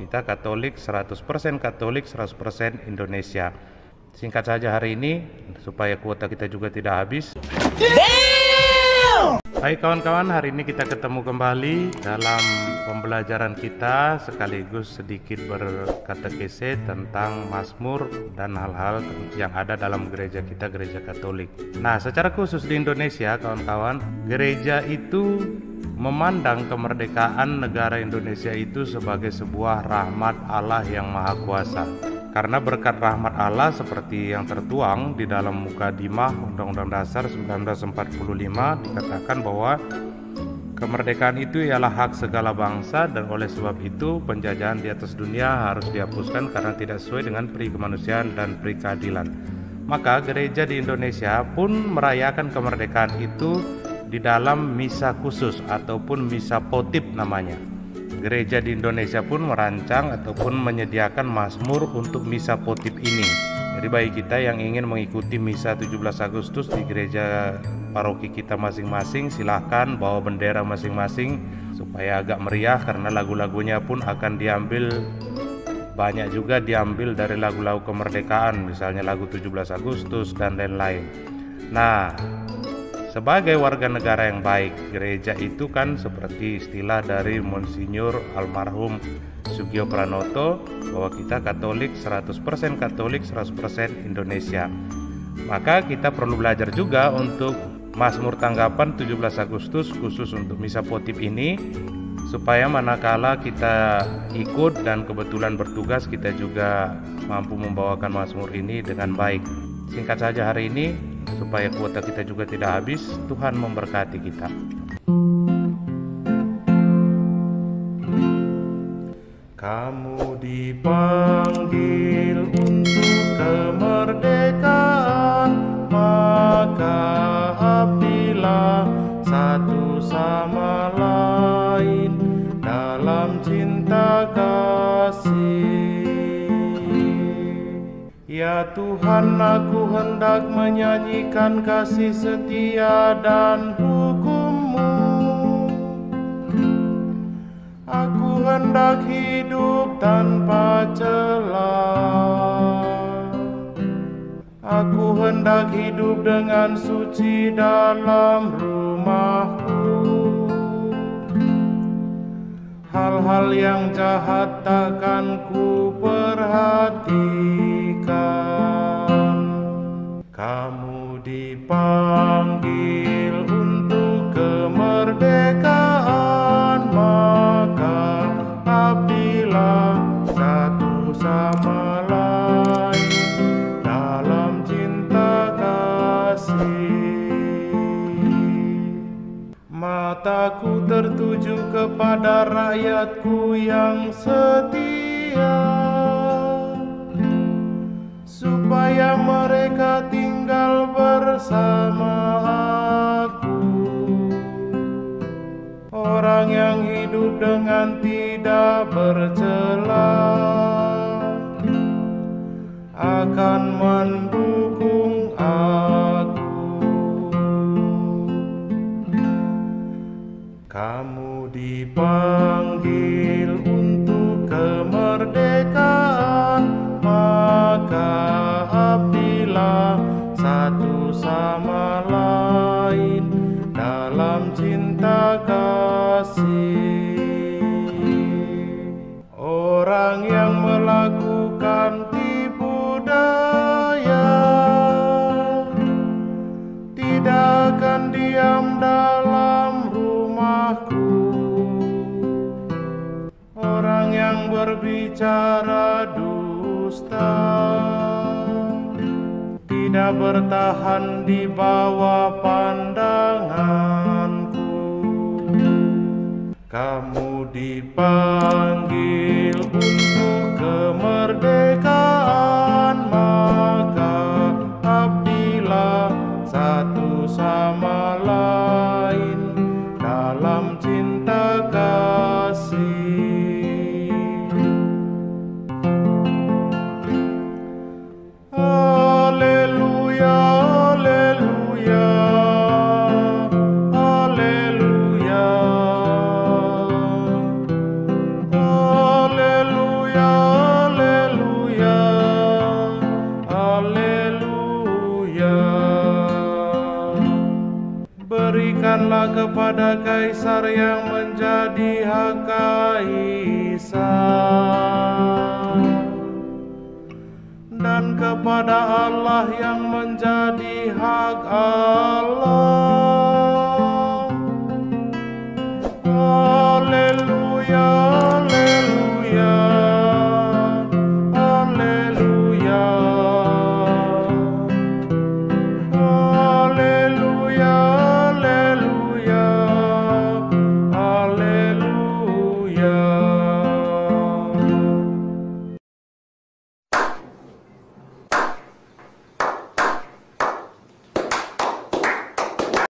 kita Katolik, 100% Katolik, 100% Indonesia. Singkat saja hari ini, supaya kuota kita juga tidak habis. Hai kawan-kawan, hari ini kita ketemu kembali dalam pembelajaran kita sekaligus sedikit berkatekese tentang Mazmur dan hal-hal yang ada dalam gereja kita, gereja Katolik. Nah, secara khusus di Indonesia, kawan-kawan, gereja itu memandang kemerdekaan negara Indonesia itu sebagai sebuah rahmat Allah yang Maha Kuasa. Karena berkat rahmat Allah seperti yang tertuang di dalam Mukadimah Undang-Undang Dasar 1945 dikatakan bahwa kemerdekaan itu ialah hak segala bangsa, dan oleh sebab itu penjajahan di atas dunia harus dihapuskan karena tidak sesuai dengan peri kemanusiaan dan peri keadilan. Maka gereja di Indonesia pun merayakan kemerdekaan itu di dalam misa khusus ataupun misa potip namanya. Gereja di Indonesia pun merancang ataupun menyediakan Mazmur untuk misa potip ini. Jadi bagi kita yang ingin mengikuti misa 17 Agustus di gereja paroki kita masing-masing, silahkan bawa bendera masing-masing supaya agak meriah, karena lagu-lagunya pun akan diambil, banyak juga diambil dari lagu-lagu kemerdekaan, misalnya lagu 17 Agustus dan lain-lain. Nah, sebagai warga negara yang baik, gereja itu kan seperti istilah dari Monsinyur almarhum Sugio Pranoto bahwa kita Katolik, 100% Katolik, 100% Indonesia. Maka kita perlu belajar juga untuk Mazmur tanggapan 17 Agustus khusus untuk misa potip ini, supaya manakala kita ikut dan kebetulan bertugas, kita juga mampu membawakan Mazmur ini dengan baik. Singkat saja hari ini, supaya kuota kita juga tidak habis. Tuhan memberkati kita. Kamu dipanggil untuk kemerdekaan, maka abdilah satu sama lain dalam cinta kasih. Ya Tuhan, aku hendak menyanyikan kasih setia dan hukum-Mu. Aku hendak hidup tanpa celah. Aku hendak hidup dengan suci dalam rumah-Mu. Hal-hal yang jahat takkan ku perhatikan. Kamu dipanggil untuk kemerdekaan, maka abdilah satu sama lain dalam cinta kasih. Mataku tertuju kepada rakyatku yang setia, supaya mereka tinggal bersama aku. Orang yang hidup dengan tidak bercela akan mendukung aku. Kamu dipanggil untuk kemerdekaan, maka abdilah satu sama lain dalam cinta kasih. Orang yang melakukan tipu daya tidak akan diam dalam rumahku. Orang yang berbicara dusta tidak bertahan di bawah pandanganku. Kamu dipanggil untuk kemerdekaan, maka abdilah satu sama lain dalam cinta kasih. Haleluya, haleluya, haleluya. berikanlah kepada kaisar yang menjadi hak kaisar, dan kepada Allah yang menjadi hak Allah. Haleluya.